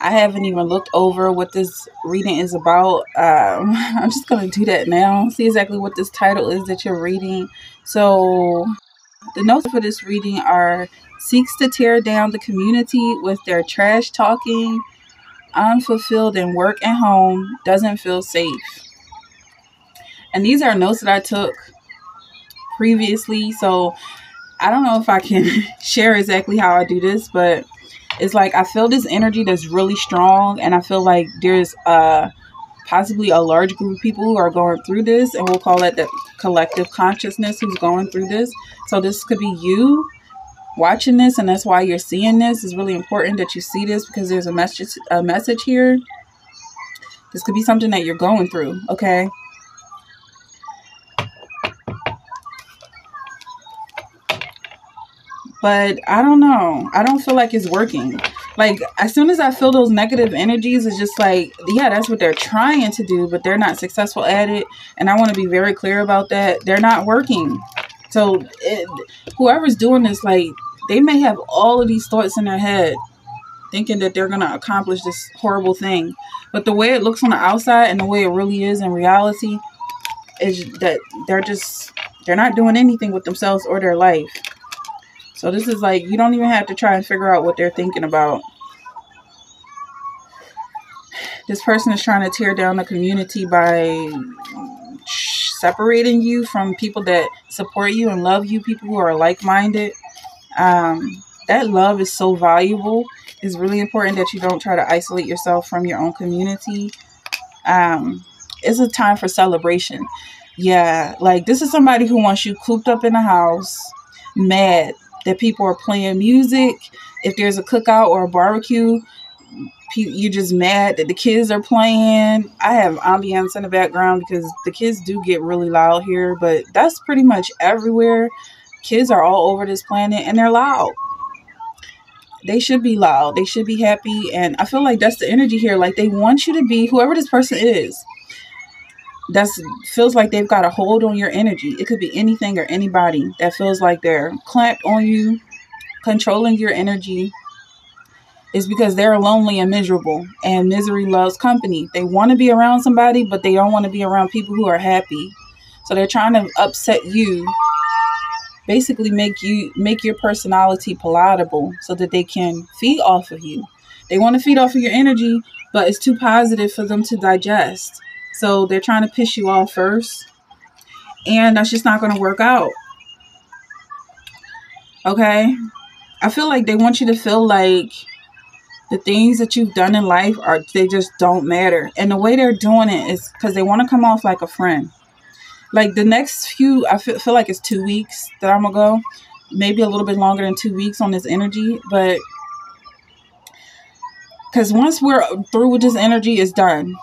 I haven't even looked over what this reading is about. I'm just going to do that now. See exactly what this title is that you're reading. So the notes for this reading are: seeks to tear down the community with their trash talking, unfulfilled in work and home, doesn't feel safe. And these are notes that I took previously. So I don't know if I can share exactly how I do this, but it's like I feel this energy that's really strong, and I feel like there's possibly a large group of people who are going through this, and we'll call it the collective consciousness who's going through this. So this could be you watching this, and that's why you're seeing this. It's really important that you see this because there's a message here. This could be something that you're going through, okay? But I don't know. I don't feel like it's working. Like, as soon as I feel those negative energies, it's just like, yeah, that's what they're trying to do, but they're not successful at it. And I want to be very clear about that. They're not working. So whoever's doing this, like, they may have all of these thoughts in their head thinking that they're going to accomplish this horrible thing. But the way it looks on the outside and the way it really is in reality is that they're not doing anything with themselves or their life. So this is like, you don't even have to try and figure out what they're thinking about. This person is trying to tear down the community by separating you from people that support you and love you, people who are like-minded. That love is so valuable. It's really important that you don't try to isolate yourself from your own community. It's a time for celebration. Yeah, like this is somebody who wants you cooped up in the house, mad that people are playing music. If there's a cookout or a barbecue, you're just mad that the kids are playing. I have ambience in the background because the kids do get really loud here, but that's pretty much everywhere. Kids are all over this planet and they're loud. They should be loud. They should be happy. And I feel like that's the energy here. Like they want you to be whoever this person is. Feels like they've got a hold on your energy. It could be anything or anybody that feels like they're clamped on you, controlling your energy. Is because they're lonely and miserable, and misery loves company. They want to be around somebody, but they don't want to be around people who are happy. So they're trying to upset you, basically make your personality palatable so that they can feed off of you. They want to feed off of your energy, but it's too positive for them to digest. So they're trying to piss you off first, and that's just not going to work out. Okay? I feel like they want you to feel like the things that you've done in life they just don't matter. And the way they're doing it is because they want to come off like a friend. Like the next few, I feel like it's 2 weeks that I'm going to go. Maybe a little bit longer than 2 weeks on this energy. But because once we're through with this energy, it's done.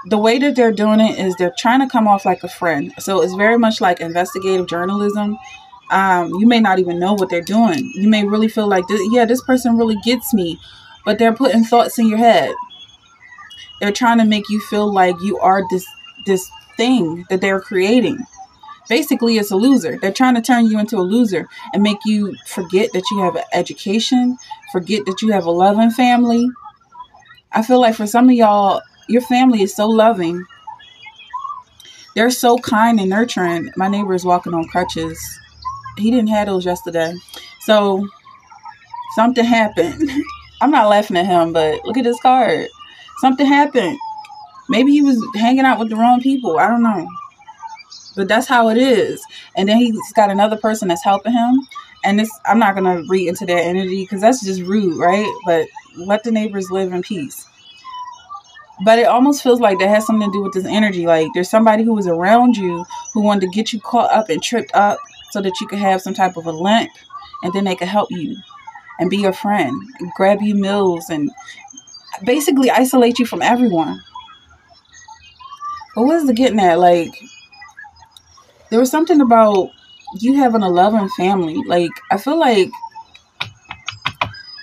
The way that they're doing it is they're trying to come off like a friend. So it's very much like investigative journalism. You may not even know what they're doing. You may really feel like, this person really gets me. But they're putting thoughts in your head. They're trying to make you feel like you are this thing that they're creating. Basically, it's a loser. They're trying to turn you into a loser and make you forget that you have an education, forget that you have a loving family. I feel like for some of y'all, your family is so loving. They're so kind and nurturing. My neighbor is walking on crutches. He didn't have those yesterday. So something happened. I'm not laughing at him, but look at this card. Something happened. Maybe he was hanging out with the wrong people. I don't know. But that's how it is. And then he's got another person that's helping him. And I'm not going to read into their energy because that's just rude, right? But let the neighbors live in peace. But it almost feels like that has something to do with this energy. Like there's somebody who was around you who wanted to get you caught up and tripped up so that you could have some type of a limp. And then they could help you and be your friend, and grab you meals, and basically isolate you from everyone. But what is it getting at? Like, there was something about you having a loving family. Like, I feel like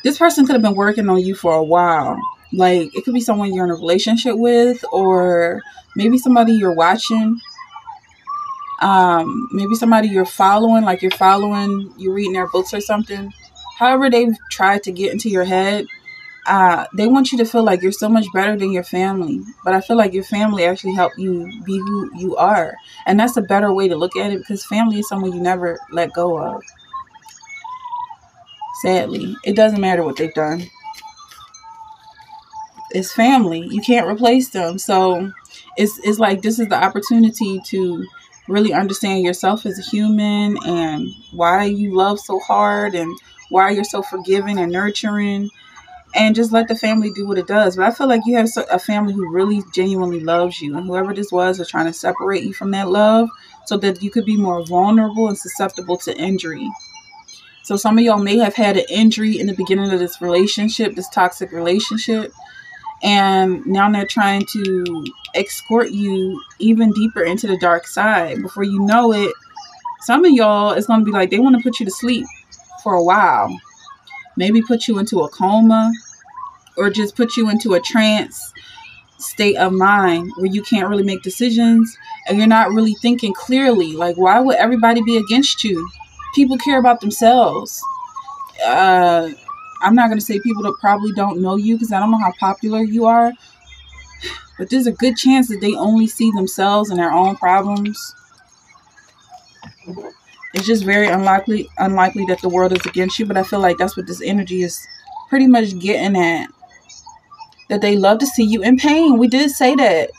this person could have been working on you for a while. Like, it could be someone you're in a relationship with, or maybe somebody you're watching. Maybe somebody you're following, like you're reading their books or something. However, they've tried to get into your head, They want you to feel like you're so much better than your family. But I feel like your family actually helped you be who you are. And that's a better way to look at it, because family is someone you never let go of. Sadly, it doesn't matter what they've done. It's family. You can't replace them. So it's like this is the opportunity to really understand yourself as a human, and why you love so hard, and why you're so forgiving and nurturing, and just let the family do what it does. But I feel like you have a family who really genuinely loves you, and whoever this was trying to separate you from that love so that you could be more vulnerable and susceptible to injury. So some of y'all may have had an injury in the beginning of this relationship, this toxic relationship, and now they're trying to escort you even deeper into the dark side. Before you know it, some of y'all, it's going to be like they want to put you to sleep for a while. Maybe put you into a coma, or just put you into a trance state of mind where you can't really make decisions and you're not really thinking clearly. Like, why would everybody be against you? People care about themselves. I'm not going to say people that probably don't know you, because I don't know how popular you are, but there's a good chance that they only see themselves and their own problems. It's just very unlikely that the world is against you. But I feel like that's what this energy is pretty much getting at. That they love to see you in pain. We did say that.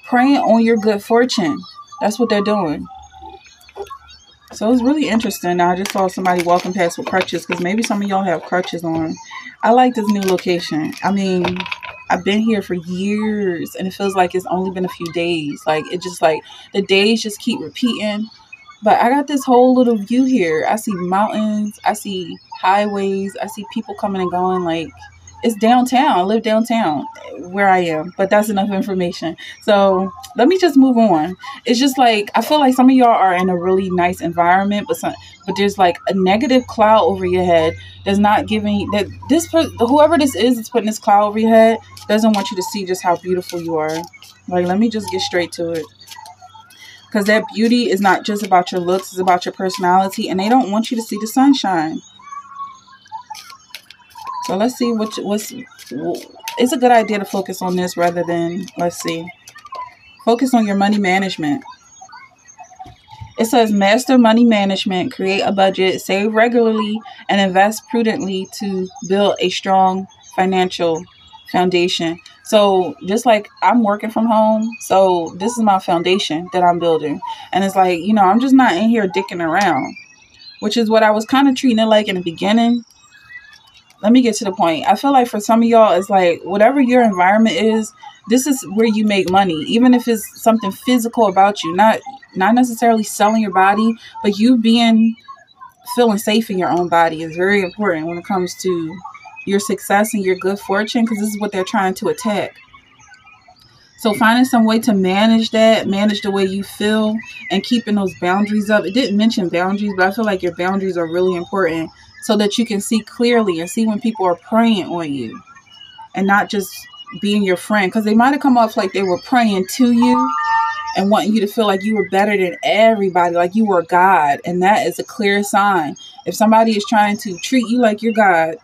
Praying on your good fortune. That's what they're doing. So it's really interesting. Now I just saw somebody walking past with crutches, because maybe some of y'all have crutches on. I like this new location. I mean, I've been here for years, and it feels like it's only been a few days. Like, it just like the days just keep repeating. But I got this whole little view here. I see mountains. I see highways. I see people coming and going. Like, it's downtown. I live downtown where I am. But that's enough information. So let me just move on. It's just like, I feel like some of y'all are in a really nice environment, but there's like a negative cloud over your head that's not giving that whoever this is that's putting this cloud over your head doesn't want you to see just how beautiful you are. Like, let me just get straight to it. Because that beauty is not just about your looks, it's about your personality, and they don't want you to see the sunshine. So let's see it's a good idea to focus on this rather than, let's see, focus on your money management. It says master money management, create a budget, save regularly, and invest prudently to build a strong financial foundation. So just like I'm working from home, so this is my foundation that I'm building. And it's like, I'm just not in here dicking around, which is what I was kind of treating it like in the beginning. Let me get to the point. I feel like for some of y'all, it's like whatever your environment is, this is where you make money. Even if it's something physical about you, not necessarily selling your body, but you feeling safe in your own body is very important when it comes to your success and your good fortune, because this is what they're trying to attack. So finding some way to manage the way you feel, and keeping those boundaries up. It didn't mention boundaries, but I feel like your boundaries are really important so that you can see clearly and see when people are preying on you and not just being your friend, because they might have come off like they were praying to you and wanting you to feel like you were better than everybody, like you were God. And that is a clear sign. If somebody is trying to treat you like you're God,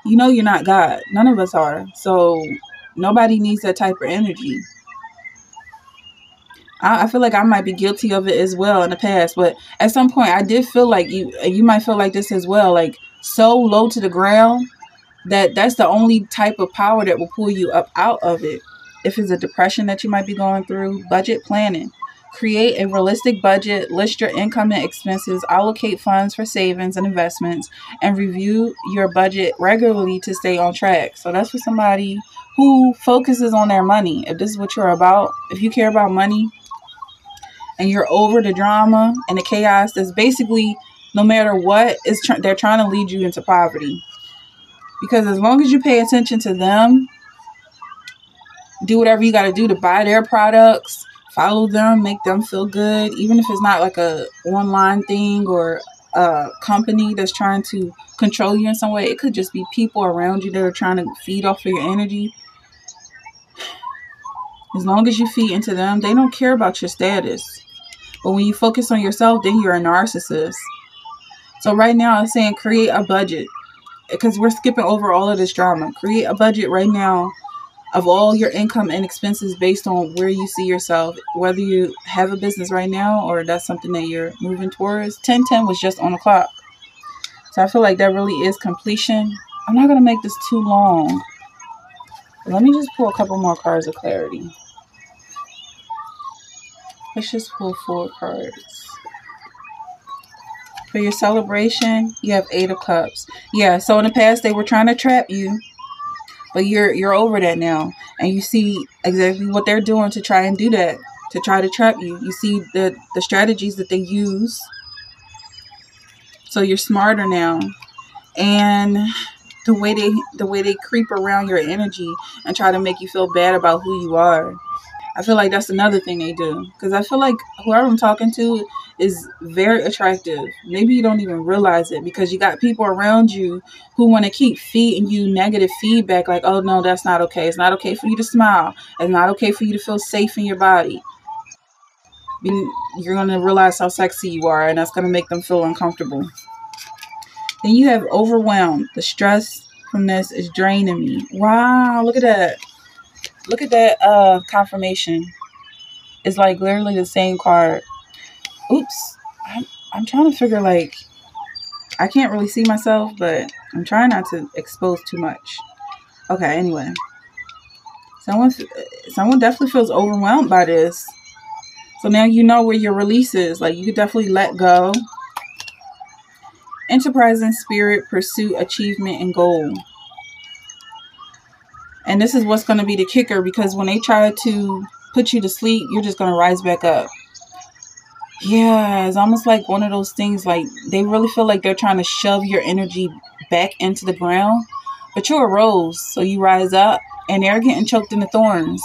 you're not God. None of us are. So nobody needs that type of energy. I feel like I might be guilty of it as well in the past, but at some point I did feel like you might feel like this as well, like so low to the ground that's the only type of power that will pull you up out of it. If it's a depression that you might be going through, budget planning. Create a realistic budget, list your income and expenses, allocate funds for savings and investments, and review your budget regularly to stay on track. So that's for somebody who focuses on their money. If this is what you're about, if you care about money and you're over the drama and the chaos, that's basically, no matter what, they're trying to lead you into poverty. Because as long as you pay attention to them, do whatever you got to do to buy their products, follow them, make them feel good, even if it's not like a online thing or a company that's trying to control you in some way. It could just be people around you that are trying to feed off of your energy. As long as you feed into them, they don't care about your status. But when you focus on yourself, then you're a narcissist. So right now I'm saying create a budget. because we're skipping over all of this drama. Create a budget right now of all your income and expenses based on where you see yourself, whether you have a business right now or that's something that you're moving towards. 1010 was just on the clock. So I feel like that really is completion. I'm not going to make this too long. Let me just pull a couple more cards of clarity. Let's just pull 4 cards. For your celebration, you have 8 of Cups. Yeah, so in the past they were trying to trap you, but you're over that now. And you see exactly what they're doing to try and do that, to try to trap you. You see the strategies that they use. So you're smarter now. And the way they creep around your energy and try to make you feel bad about who you are. I feel like that's another thing they do. Because I feel like whoever I'm talking to is very attractive. Maybe you don't even realize it because you got people around you who want to keep feeding you negative feedback. Like, oh, no, that's not okay. It's not okay for you to smile. It's not okay for you to feel safe in your body. You're going to realize how sexy you are, and that's going to make them feel uncomfortable. Then you have overwhelmed. The stress from this is draining me. Wow, look at that. Look at that confirmation. It's like literally the same card. Oops. I'm trying to figure, like, I can't really see myself, but I'm trying not to expose too much. Okay, anyway. Someone definitely feels overwhelmed by this. So now you know where your release is. Like, you could definitely let go. Enterprising spirit, pursue, achievement, and goal. And this is what's going to be the kicker, because when they try to put you to sleep, you're just going to rise back up. Yeah, it's almost like one of those things, like they really feel like they're trying to shove your energy back into the ground. But you're a rose, so you rise up, and they're getting choked in the thorns.